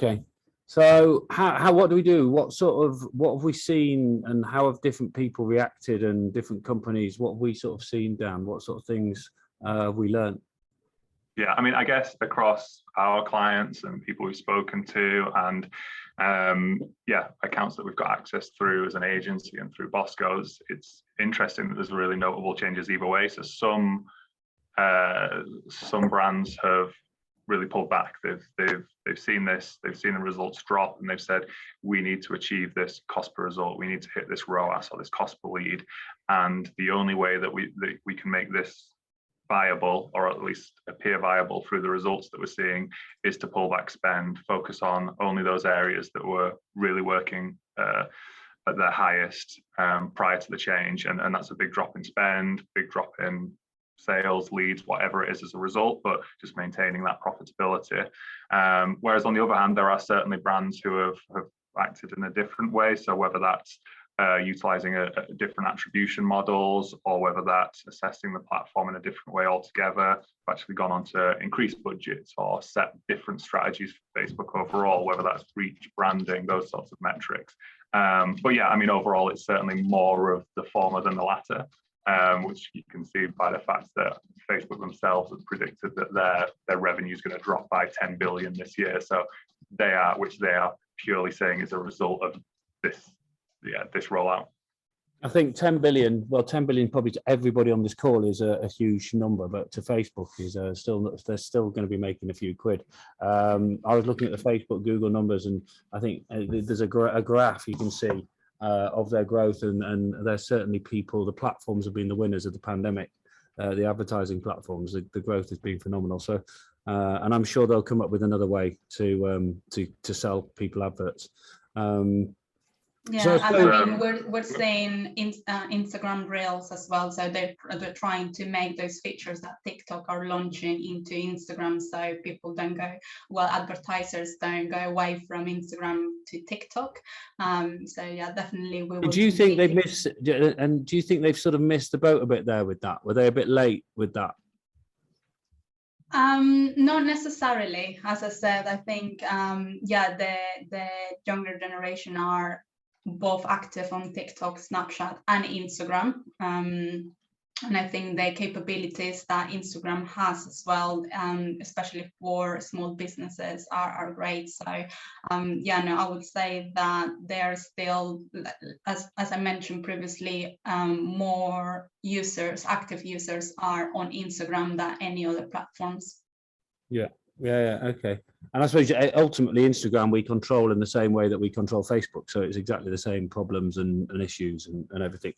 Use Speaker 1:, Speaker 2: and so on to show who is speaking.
Speaker 1: Okay. So what do we do? What have we seen, and how have different people reacted, and different companies? What have we sort of seen, Dan? What sort of things have we learned?
Speaker 2: Yeah, I mean, I guess across our clients and people we've spoken to, and accounts that we've got access through as an agency and through Bosco's, it's interesting that there's really notable changes either way. So some brands have really pulled back. They've seen this, they've seen the results drop, and they've said, we need to achieve this cost per result, we need to hit this ROAS or this cost per lead, and the only way that we can make this viable, or at least appear viable through the results that we're seeing, is to pull back spend, focus on only those areas that were really working at their highest prior to the change, and that's a big drop in spend, big drop in sales, leads, whatever it is as a result, but just maintaining that profitability. Whereas on the other hand, there are certainly brands who have acted in a different way. So whether that's utilizing a different attribution models, or whether that's assessing the platform in a different way altogether, have actually gone on to increase budgets or set different strategies for Facebook overall, whether that's reach, branding, those sorts of metrics. But yeah, I mean, overall, it's certainly more of the former than the latter. Which you can see by the fact that Facebook themselves have predicted that their revenue is going to drop by 10 billion this year. So they are purely saying is a result of this rollout.
Speaker 1: I think 10 billion, well, 10 billion probably to everybody on this call is a huge number, but to Facebook is they're still going to be making a few quid. I was looking at the Facebook, Google numbers, and I think there's a graph you can see of their growth, and there's certainly the platforms have been the winners of the pandemic. The advertising platforms, the growth has been phenomenal. So, and I'm sure they'll come up with another way to sell people adverts.
Speaker 3: Yeah, I mean, we're seeing Instagram Reels as well. So they're trying to make those features that TikTok are launching into Instagram, so people don't go, well, advertisers don't go away from Instagram to TikTok. So yeah, definitely we will.
Speaker 1: Do you think they've missed? And do you think they've sort of missed the boat a bit there with that? Were they a bit late with that?
Speaker 3: Not necessarily. As I said, I think the younger generation are both active on TikTok, Snapchat, and Instagram. And I think the capabilities that Instagram has as well, especially for small businesses, are great. So I would say that there are still, as I mentioned previously, more active users are on Instagram than any other platforms. Yeah,
Speaker 1: okay. And I suppose ultimately Instagram we control in the same way that we control Facebook, so it's exactly the same problems and issues and everything.